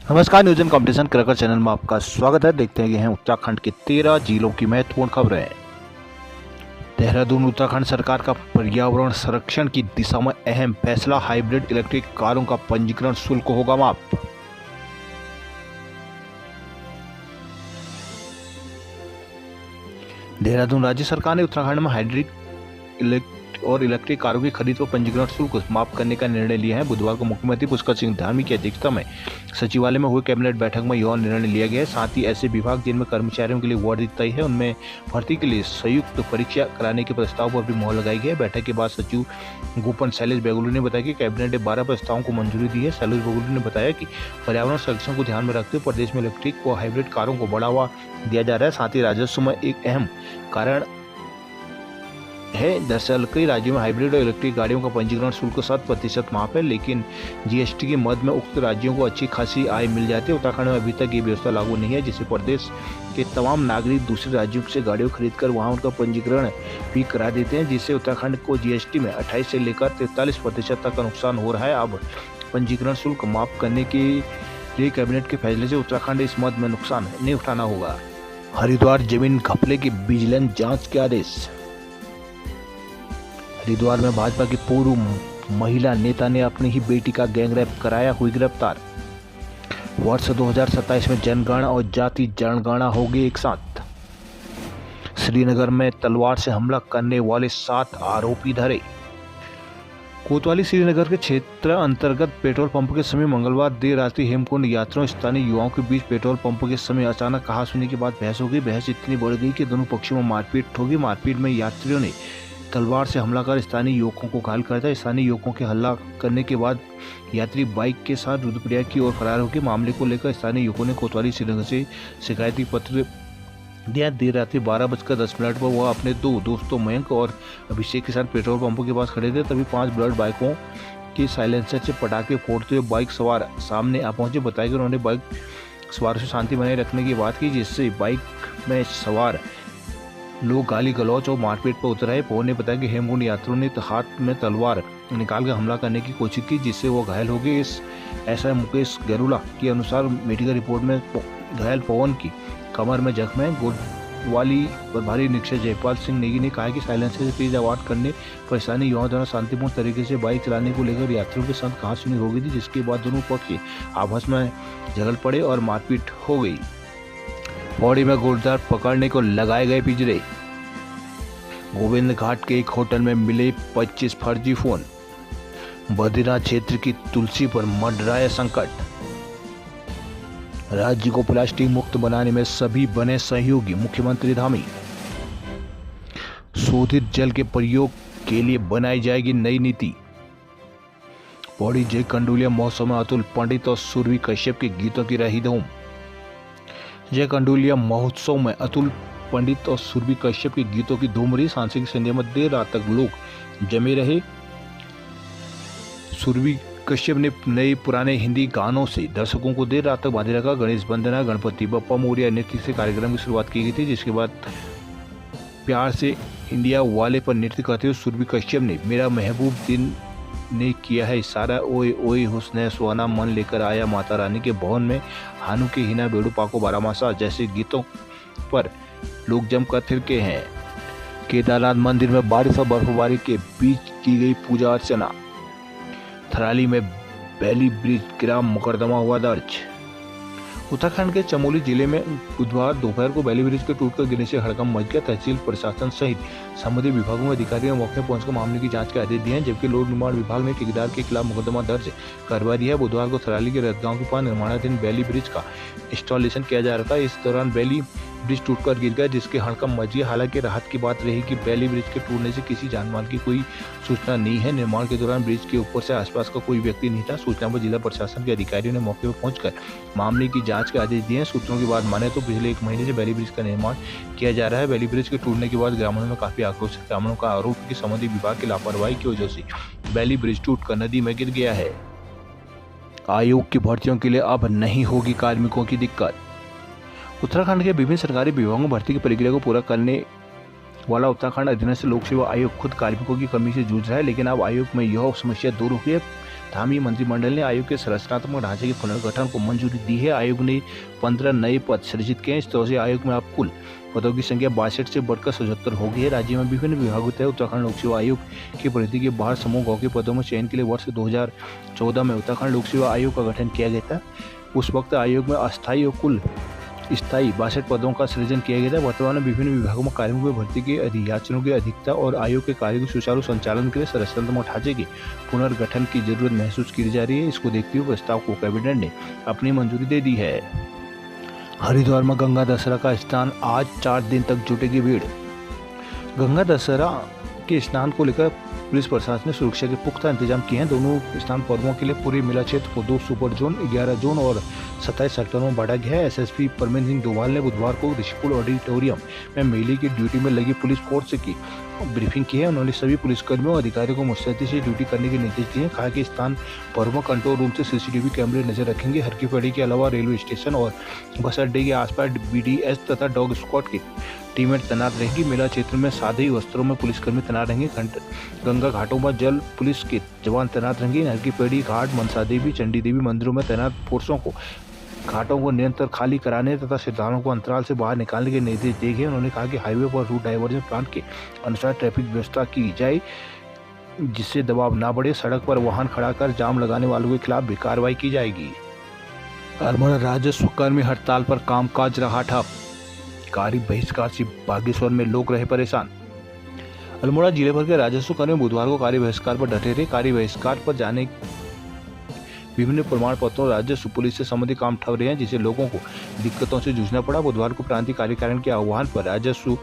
नमस्कार, news competition cracker channel में आपका स्वागत है। देखते हैं उत्तराखंड के 13 जिलों की महत्वपूर्ण खबरें। देहरादून उत्तराखंड सरकार का पर्यावरण संरक्षण की दिशा में अहम फैसला, हाइब्रिड इलेक्ट्रिक कारों का पंजीकरण शुल्क होगा माफ। देहरादून राज्य सरकार ने उत्तराखंड में हाइब्रिड इलेक्ट्रिक कारों की खरीद और पंजीकरण शुल्क माफ करने का निर्णय लिया है। बुधवार को मुख्यमंत्री पुष्कर सिंह धामी की अध्यक्षता में सचिवालय में हुई कैबिनेट बैठक में यह निर्णय लिया गया है। साथ ही ऐसे विभाग जिनमें कर्मचारियों के लिए वार्ड तय है उनमें भर्ती के लिए संयुक्त परीक्षा कराने के प्रस्ताव पर भी मोहर लगाई गई है। बैठक के बाद सचिव गोपन शैलेश बेगुलू ने बताया कि कैबिनेट ने 12 प्रस्तावों को मंजूरी दी है। शैलेश बेगुलू ने बताया कि पर्यावरण संरक्षण को ध्यान में रखते हुए प्रदेश में इलेक्ट्रिक व हाइब्रिड कारों को बढ़ावा दिया जा रहा है। साथ ही राजस्व में एक अहम कारण है। दरअसल कई राज्यों में हाइब्रिड और इलेक्ट्रिक गाड़ियों का पंजीकरण शुल्क 7% माफ है, लेकिन जीएसटी की मद में उक्त राज्यों को अच्छी खासी आय मिल जाती है। उत्तराखंड में अभी तक ये व्यवस्था लागू नहीं है, जिससे प्रदेश के तमाम नागरिक दूसरे राज्यों से गाड़ियों खरीदकर वहां उनका पंजीकरण भी करा देते हैं, जिससे उत्तराखंड को जीएसटी में 28 से लेकर 43% तक का नुकसान हो रहा है। अब पंजीकरण शुल्क माफ करने के लिए कैबिनेट के फैसले से उत्तराखंड इस मद में नुकसान नहीं उठाना होगा। हरिद्वार जमीन घपले की विजिलेंस जांच के आदेश। हरिद्वार में भाजपा की पूर्व महिला नेता ने अपनी ही बेटी का गैंगरेप कराया, हुई गिरफ्तार। वर्ष 2027 में जनगणना और जाति जनगणना होगी एक साथ। श्रीनगर में तलवार से हमला करने वाले 7 आरोपी धरे। कोतवाली श्रीनगर के क्षेत्र अंतर्गत पेट्रोल पंप के समय मंगलवार देर रात्रि हेमकुंड यात्रियों स्थानीय युवाओं के बीच पेट्रोल पंप के समय अचानक कहासुनी के बाद बहस हो गई। बहस इतनी बढ़ गई कि दोनों पक्षों में मारपीट हो गई। मारपीट में यात्रियों ने तलवार से हमला कर स्थानीय युवकों को घायल कर दिया। स्थानीय युवकों के हल्ला करने के बाद यात्री बाइक के साथ रुद्रप्रयाग की ओर फरार हो गए। मामले को लेकर स्थानीय युवकों ने कोतवाली श्रीनगर से शिकायती पत्र दिया। देर रात्रि 12:10 पर वह अपने 2 दोस्तों मयंक और अभिषेक के साथ पेट्रोल पंपों के पास खड़े थे। तभी 5 ब्लड बाइकों के साइलेंसर से पटाखे फोड़ते हुए बाइक सवार सामने आ पहुंचे। बताया कि उन्होंने बाइक सवार से शांति बनाए रखने की बात की, जिससे बाइक में सवार लोग गाली गलौच और मारपीट पर उतर आए। पवन ने बताया कि हेमकुंड यात्रियों ने हाथ में तलवार निकाल कर हमला करने की कोशिश की, जिससे वो घायल हो गए। इस एसआई मुकेश गरुला के अनुसार मेडिकल रिपोर्ट में घायल पवन की कमर में जख्म है। कोतवाली प्रभारी निरीक्षक जयपाल सिंह नेगी ने कहा कि साइलेंसर से तेज आवाज करने पर स्थानीय युवाओं द्वारा शांतिपूर्ण तरीके से बाइक चलाने को लेकर यात्रियों के साथ कहासुनी हो गई थी, जिसके बाद दोनों पक्ष आपस में झगड़ पड़े और मारपीट हो गई। पौड़ी में गुर्दार पकड़ने को लगाए गए पिंजरे। गोविंद घाट के एक होटल में मिले 25 फर्जी फोन। बद्रीनाथ क्षेत्र की तुलसी पर मंडराया संकट। राज्य को प्लास्टिक मुक्त बनाने में सभी बने सहयोगी, मुख्यमंत्री धामी। शोधित जल के प्रयोग के लिए बनाई जाएगी नई नीति। पौड़ी जय कंडोलिया महोत्सव में अतुल पंडित और सुरभि कश्यप के गीतों की रही धूम। जय कंडोलिया महोत्सव में अतुल पंडित और सुरभि कश्यप के गीतों की धूम रही। सांस्कृतिक संध्या में देर रात तक लोग जमे रहे। सुरभि कश्यप ने नए पुराने हिंदी गानों से दर्शकों को देर रात तक बांधे रखा। गणेश वंदना, गणपति बप्पा मोरिया नृत्य से कार्यक्रम की शुरुआत की गई थी, जिसके बाद प्यार से इंडिया वाले पर नृत्य करते हुए सुरभि कश्यप ने मेरा महबूब दिन ने किया है इशारा, ओए ओए हुस्न सुहाना मन लेकर आया माता रानी के भवन में, हानू के हिना बेड़ू पाको बारामासा जैसे गीतों पर लोग जमकर थिरके हैं। केदारनाथ मंदिर में बारिश और बर्फबारी के बीच की गई पूजा अर्चना। थराली में बैली ब्रिज गिरा, मुकदमा हुआ दर्ज। उत्तराखंड के चमोली जिले में बुधवार दोपहर को बैली ब्रिज के टूटकर गिरने से हड़कंप मच गया। तहसील प्रशासन सहित संबंधित विभागों के अधिकारियों ने मौके पर पहुंचकर मामले की जांच के आदेश दिए हैं, जबकि लोक निर्माण विभाग ने ठेकेदार के खिलाफ मुकदमा दर्ज करवा दिया है। बुधवार को थराली के रतगांव के पास निर्माणाधीन बैली ब्रिज का इंस्टॉलेशन किया जा रहा था। इस दौरान बैली ब्रिज टूटकर गिर गया, जिसके हड़कंप मच गया। हालांकि राहत की बात रही कि बैली ब्रिज के टूटने से किसी जानमाल की कोई सूचना नहीं है। निर्माण के दौरान ब्रिज के ऊपर से आसपास का कोई व्यक्ति नहीं था। सूचना पर जिला प्रशासन के अधिकारियों ने मौके पर पहुंचकर मामले की जांच के आदेश दिए हैं। सूत्रों की बात माने तो पिछले 1 महीने से बैली ब्रिज का निर्माण किया जा रहा है। बैली ब्रिज के टूटने के बाद ग्रामीणों में काफी आक्रोश है। ग्रामीणों का आरोप है कि संबंधित विभाग की लापरवाही की वजह से बैली ब्रिज टूटकर नदी में गिर गया है। आयोग की भर्तियों के लिए अब नहीं होगी कार्मिकों की दिक्कत। उत्तराखंड के विभिन्न सरकारी विभागों में भर्ती की प्रक्रिया को पूरा करने वाला उत्तराखंड अधीनस्थ लोक सेवा आयोग खुद कार्मिकों की कमी से जूझ रहा है, लेकिन अब आयोग में यह समस्या दूर हो गई है। धामी मंत्रिमंडल ने आयोग के संरचनात्मक ढांचे के पुनर्गठन को मंजूरी दी है। आयोग ने 15 नए पद सृजित किए हैं। इस तरह से आयोग में अब कुल पदों की संख्या 62 से बढ़कर 77 हो गई है। राज्य में विभिन्न विभागों तहत उत्तराखंड लोक सेवा आयोग की परिधि के बाहर समूह गौ के पदों में चयन के लिए वर्ष 2014 में उत्तराखंड लोक सेवा आयोग का गठन किया गया था। उस वक्त आयोग में अस्थायी और कुल स्थायी 62 पदों का सृजन किया गया था। वर्तमान में विभिन्न विभागों में कार्मिकों की भर्ती के अधियाचनों की अधिकता और आयोग के कार्य के सुचारू संचालन के लिए संरचनात्मक ढांचे के पुनर्गठन की जरूरत महसूस की जा रही है। इसको देखते हुए प्रस्ताव को कैबिनेट ने अपनी मंजूरी दे दी है। हरिद्वार में गंगा दशहरा का स्नान, आज 4 दिन तक जुटेगी भीड़। गंगा दशहरा के स्नान को लेकर पुलिस प्रशासन ने सुरक्षा के पुख्ता इंतजाम किए हैं। दोनों स्नान पर्वों के लिए पूरे मेला क्षेत्र को 2 सुपर जोन, 11 जोन और 27 सेक्टरों में बांटा गया है। एसएसपी परमेंद्र सिंह डोभाल ने बुधवार को ऋषिकुल ऑडिटोरियम में मेले की ड्यूटी में लगी पुलिस फोर्स की ब्रीफिंग की है। उन्होंने सभी पुलिसकर्मियों और अधिकारियों को मुस्तैदी से ड्यूटी करने के निर्देश दिए। कहा कि स्नान पर्व कंट्रोल रूम से सीसीटीवी कैमरे नजर रखेंगे। हर की पैड़ी के अलावा रेलवे स्टेशन और बस अड्डे के आसपास बीडीएस तथा डॉग स्क्वाड की टीमें तैनात रहेंगी। मेला क्षेत्र में सादे वस्त्रों में पुलिसकर्मी तैनात रहेंगे। गंगा घाटों पर जल पुलिस के जवान तैनात रहेंगे। हर की पैड़ी घाट, मनसा देवी, चंडी देवी मंदिरों में तैनात फोर्सों को घाटों को निरंतर खाली कराने तथा श्रद्धालुओं को अंतराल से बाहर निकालने के निर्देश दिए गए। उन्होंने कहा कि हाईवे पर रूट डाइवर्जन प्लान के अनुसार ट्रैफिक व्यवस्था की जाए, जिससे दबाव ना बढ़े। सड़क पर वाहन खड़ा कर जाम लगाने वालों के खिलाफ भी कार्रवाई की जाएगी। अल्मोड़ा राजस्व कर्मी हड़ताल पर कामकाज रहा ठप। कार्य बहिष्कार से बागेश्वर में लोग रहे परेशान। अल्मोड़ा जिले भर के राजस्व कर्मी बुधवार को कार्य बहिष्कार पर डटे रहे। कार्य बहिष्कार पर जाने विभिन्न प्रमाण पत्रों राजस्व पुलिस से संबंधित काम ठप रहे हैं, जिससे लोगों को दिक्कतों से जूझना पड़ा। बुधवार को प्रांतीय कार्यकारिणी के आह्वान पर राजस्व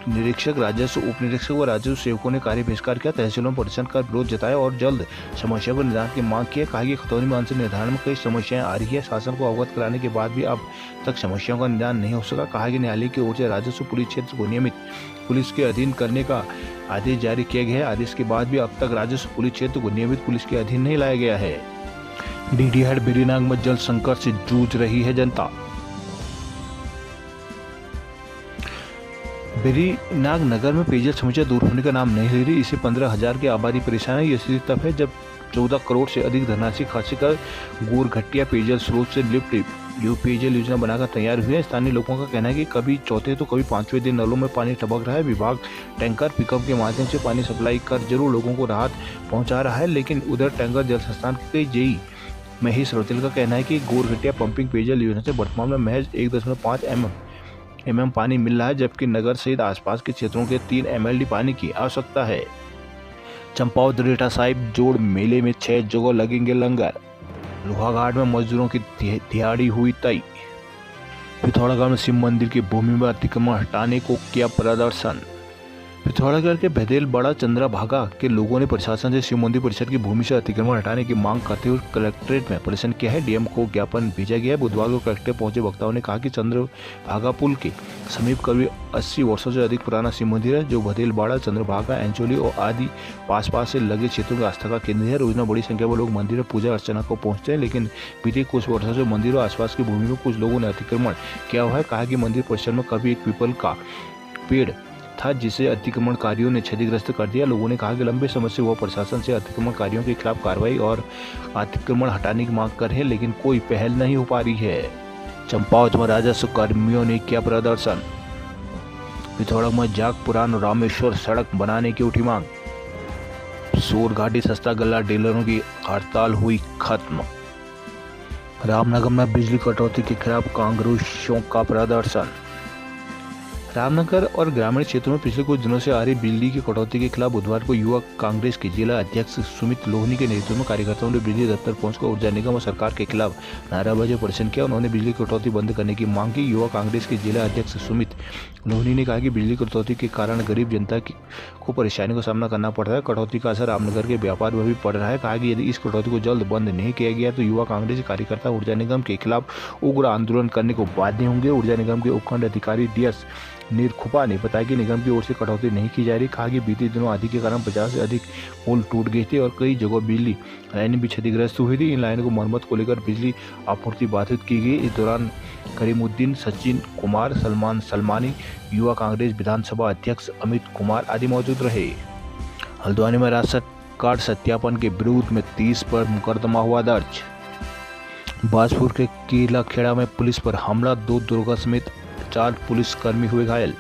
निरीक्षक, राजस्व उप निरीक्षक व राजस्व सेवकों ने कार्य बहिष्कार किया। तहसीलों में प्रदर्शन कर विरोध जताया और जल्द समस्या को निदान की मांग की। कहा कि खतौनी में अंश निर्धारण में कई समस्याएं आ रही है। शासन को अवगत कराने के बाद भी अब तक समस्याओं का निदान नहीं हो सका। कहा कि न्यायालय की ओर से राजस्व पुलिस क्षेत्र को नियमित पुलिस के अधीन करने का आदेश जारी किया गया है। आदेश के बाद भी अब तक राजस्व पुलिस क्षेत्र को नियमित पुलिस के अधीन नहीं लाया गया है। डीडीहाट बेरीनाग में जल संकट से जूझ रही है जनता। बेरीनाग नगर में पेयजल समस्या दूर होने का नाम नहीं ले रही। इसे 15,000 की आबादी परेशान है। यह स्थिति तब है जब 14 करोड़ से अधिक धनराशि खर्च कर गोरघट्टिया पेयजल स्रोत से लिफ्ट पेयजल योजना बनाकर तैयार हुई है। स्थानीय लोगों का कहना है कि कभी चौथे तो कभी 5वें दिन नलों में पानी टपक रहा है। विभाग टैंकर पिकअप के माध्यम से पानी सप्लाई कर जरूर लोगों को राहत पहुंचा रहा है, लेकिन उधर टैंकर जल संस्थान के जेई महेश रौतेल का कहना है कि गोरघट्टिया पंपिंग पेयजल योजना से वर्तमान में महज 1.5 mm पानी मिल रहा है, जबकि नगर सहित आसपास के क्षेत्रों के 3 MLD पानी की आवश्यकता है। चंपावत दरेटा साहिब जोड़ मेले में 6 जगह लगेंगे लंगर। लोहाघाट में मजदूरों की दिहाड़ी हुई तय। पिथौरागढ़ में शिव मंदिर की भूमि में अतिक्रमण हटाने को किया प्रदर्शन। पिथौरागढ़ के भदेल बड़ा चंद्रभागा के लोगों ने प्रशासन से शिव मंदिर परिसर की भूमि से अतिक्रमण हटाने की मांग करते हुए कलेक्ट्रेट में प्रदर्शन किया है। डीएम को ज्ञापन भेजा गया है। बुधवार को कलेक्ट्रेट पहुंचे वक्ताओं ने कहा कि चंद्रभागा पुल के समीप करीब 80 वर्षों से अधिक पुराना शिव मंदिर है, जो भदेल बाड़ा, चंद्रभागा, एंचोली और आदि पास से लगे क्षेत्रों की आस्था का केंद्र है। रोजाना बड़ी संख्या में लोग मंदिर में पूजा अर्चना को पहुंचते हैं, लेकिन बीते कुछ वर्षों से मंदिर और आसपास की भूमि में कुछ लोगों ने अतिक्रमण किया हुआ है। कहा कि मंदिर परिसर में कभी एक पीपल का पेड़ था, जिसे अतिक्रमणकारियों ने क्षतिग्रस्त कर दिया। लोगों ने कहा कि लंबे समय से वह प्रशासन से अतिक्रमणकारियों के खिलाफ कार्रवाई और अतिक्रमण हटाने की मांग कर रहे हैं, लेकिन कोई पहल नहीं हो पा रही है। चंपावत में राजस्व कर्मियों ने किया प्रदर्शन। पिथौरागढ़ में जाग पुरान रामेश्वर सड़क बनाने की उठी मांग। सोरघाटी सस्ता गल्ला डीलरों की हड़ताल हुई खत्म। रामनगर में बिजली कटौती के खिलाफ कांग्रेसियों का प्रदर्शन। रामनगर और ग्रामीण क्षेत्रों में पिछले कुछ दिनों से आ रही बिजली की कटौती के खिलाफ बुधवार को युवा कांग्रेस के जिला अध्यक्ष सुमित लोहनी के नेतृत्व में कार्यकर्ताओं ने बिजली दफ्तर पहुंचकर ऊर्जा निगम और सरकार के खिलाफ नारेबाजी प्रदर्शन किया। उन्होंने बिजली कटौती बंद करने की मांग की। युवा कांग्रेस के जिला अध्यक्ष सुमित लोहनी ने कहा कि बिजली कटौती के कारण गरीब जनता को परेशानी का सामना करना पड़ रहा है। कटौती का असर रामनगर के व्यापार पर भी पड़ रहा है। कहा कि यदि इस कटौती को जल्द बंद नहीं किया गया तो युवा कांग्रेस कार्यकर्ता ऊर्जा निगम के खिलाफ उग्र आंदोलन करने को बाध्य होंगे। ऊर्जा निगम के उपखंड अधिकारी DS नीरखुपा ने बताया कि निगम की ओर से कटौती नहीं की जा रही। कहा कि बीते दिनों आंधी के कारण 50 से अधिक पोल टूट गए थे और कई जगह बिजली लाइनें भी क्षतिग्रस्त हुई थी। इन लाइनों को मरम्मत को लेकर बिजली आपूर्ति बाधित की गई। इस दौरान करीमुद्दीन, सचिन कुमार, सलमान सलमानी, युवा कांग्रेस विधानसभा अध्यक्ष अमित कुमार आदि मौजूद रहे। हल्द्वानी में राजद कार्ड सत्यापन के विरोध में 30 पर मुकदमा हुआ दर्ज। बाजपुर के केलाखेड़ा में पुलिस पर हमला, 2 दरोगा समेत 4 पुलिसकर्मी हुए घायल।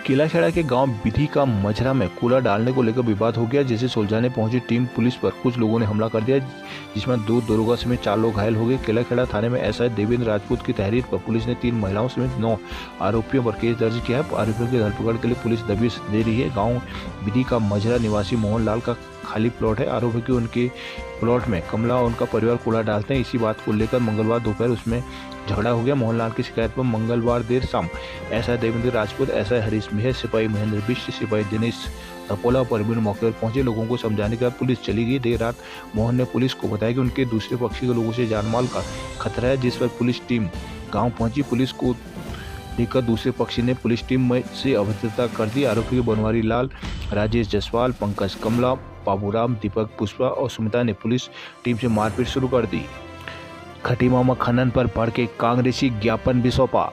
केलाखेड़ा के गांव विधि का मझरा में कूड़ा डालने को लेकर विवाद हो गया, जिसे सुलझाने पहुंची टीम पुलिस पर कुछ लोगों ने हमला कर दिया, जिसमें 2 दरोगा समेत 4 लोग घायल हो गए। केलाखेड़ा थाने में एसआई देवेंद्र राजपूत की तहरीर पर पुलिस ने 3 महिलाओं समेत 9 आरोपियों पर केस दर्ज किया है। आरोपियों की धरपकड़ के लिए पुलिस दबिश दे रही है। गाँव विधि का मझरा निवासी मोहन लाल का खाली प्लॉट है। आरोपी की उनके प्लॉट में कमला और उनका परिवार कूड़ा डालते हैं। इसी बात को लेकर मंगलवार दोपहर उसमें झगड़ा हो गया। मोहनलाल की शिकायत पर मंगलवार देर शाम एसआई देवेंद्र राजपूत, एसआई हरीश मिहर, सिपाही महेंद्र बिष्ट, सिपाही दिनेश धपोला और परवीन मौके पर पहुंचे। लोगों को समझाने के बाद पुलिस चली गई। देर रात मोहन ने पुलिस को बताया कि उनके दूसरे पक्षी के लोगों से जानमाल का खतरा है, जिस पर पुलिस टीम गाँव पहुंची। पुलिस को लेकर दूसरे पक्षी ने पुलिस टीम में से अभद्रता कर दी। आरोपी के बनवारी लाल, राजेश जसवाल, पंकज कमला, बाबूराम, दीपक, पुष्पा और सुमिता ने पुलिस टीम से मारपीट शुरू कर दी। खटीमामा खनन पर भड़के कांग्रेसी, ज्ञापन भी सौंपा।